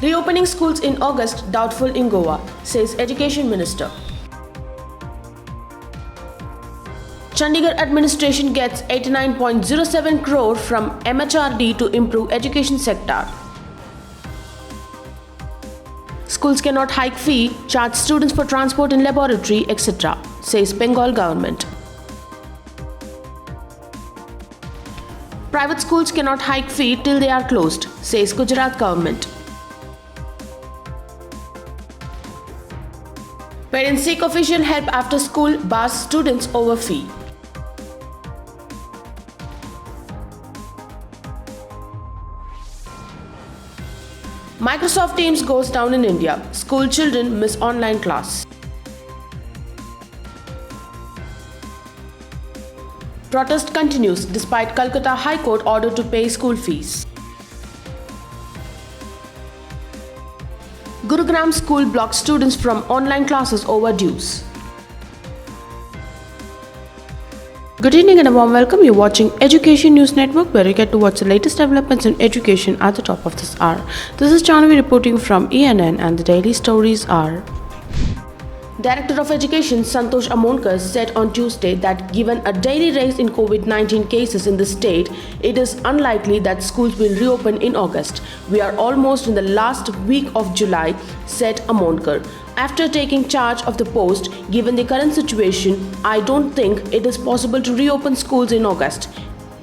Reopening schools in August doubtful in Goa, says Education Minister. Chandigarh administration gets 89.07 crore from MHRD to improve education sector. Schools cannot hike fee, charge students for transport and laboratory, etc., says Bengal government. Private schools cannot hike fee till they are closed, says Gujarat government. Parents seek official help after school bars students over fee. Microsoft Teams goes down in India. School children miss online class. Protest continues despite Calcutta High Court order to pay school fees. Gurugram school blocks students from online classes over dues. Good evening and a warm welcome. You're watching Education News Network, where you get to watch the latest developments in education at the top of this hour. This is Jahnavi reporting from ENN, and the daily stories are. Director of Education Santosh Amonkar said on Tuesday that given a daily rise in COVID-19 cases in the state, it is unlikely that schools will reopen in August. We are almost in the last week of July, said Amonkar. After taking charge of the post, given the current situation, I don't think it is possible to reopen schools in August.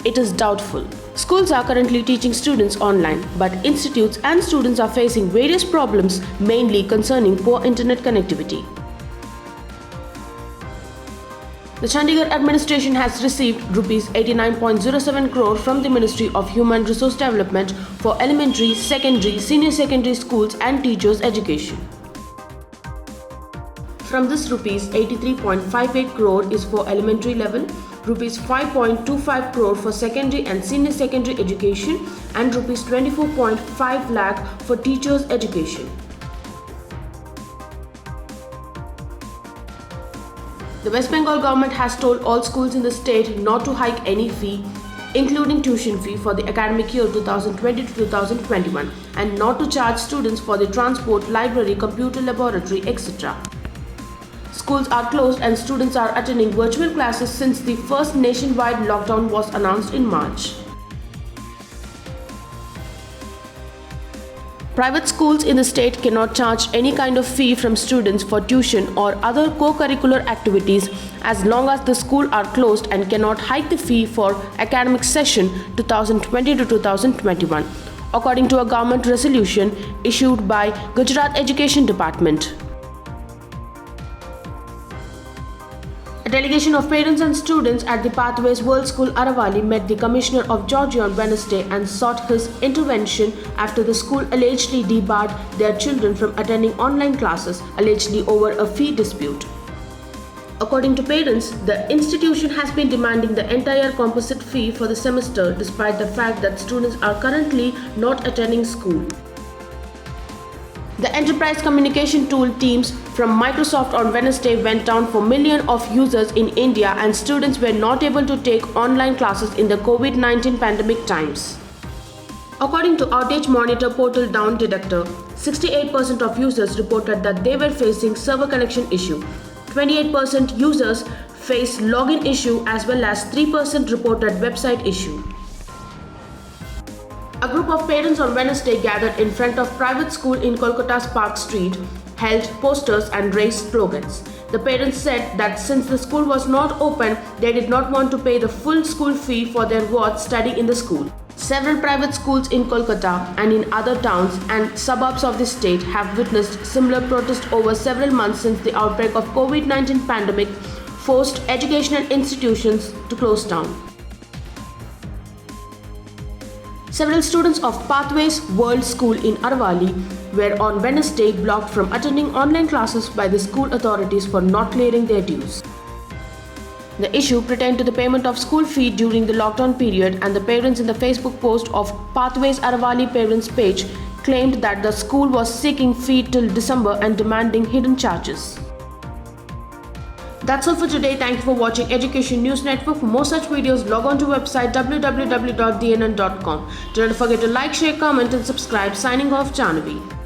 It is doubtful. Schools are currently teaching students online, but institutes and students are facing various problems, mainly concerning poor internet connectivity. The Chandigarh administration has received Rs 89.07 crore from the Ministry of Human Resource Development for elementary, secondary, senior secondary schools and teachers' education. From this, Rs 83.58 crore is for elementary level, Rs 5.25 crore for secondary and senior secondary education, and Rs 24.5 lakh for teachers' education. The West Bengal government has told all schools in the state not to hike any fee, including tuition fee, for the academic year 2020 to 2021, and not to charge students for the transport, library, computer laboratory, etc. Schools are closed and students are attending virtual classes since the first nationwide lockdown was announced in March. Private schools in the state cannot charge any kind of fee from students for tuition or other co-curricular activities as long as the schools are closed, and cannot hike the fee for academic session 2020 to 2021, according to a government resolution issued by Gujarat Education Department. A delegation of parents and students at the Pathways World School Aravali met the Commissioner of Georgia on Wednesday and sought his intervention after the school allegedly debarred their children from attending online classes, allegedly over a fee dispute. According to parents, the institution has been demanding the entire composite fee for the semester despite the fact that students are currently not attending school. The enterprise communication tool Teams from Microsoft on Wednesday went down for millions of users in India, and students were not able to take online classes in the COVID-19 pandemic times. According to Outage Monitor portal Down Detector, 68% of users reported that they were facing server connection issue. 28% users faced login issue, as well as 3% reported website issue. A group of parents on Wednesday gathered in front of private school in Kolkata's Park Street, held posters and raised slogans. The parents said that since the school was not open, they did not want to pay the full school fee for their wards studying in the school. Several private schools in Kolkata and in other towns and suburbs of the state have witnessed similar protests over several months since the outbreak of COVID-19 pandemic forced educational institutions to close down. Several students of Pathways World School in Aravali were on Wednesday blocked from attending online classes by the school authorities for not clearing their dues. The issue pertained to the payment of school fee during the lockdown period, and the parents in the Facebook post of Pathways Aravali parents page claimed that the school was seeking fee till December and demanding hidden charges. That's all for today. Thank you for watching Education News Network. For more such videos, log on to website www.dnn.com. Do not forget to like, share, comment and subscribe. Signing off, Jahnavi.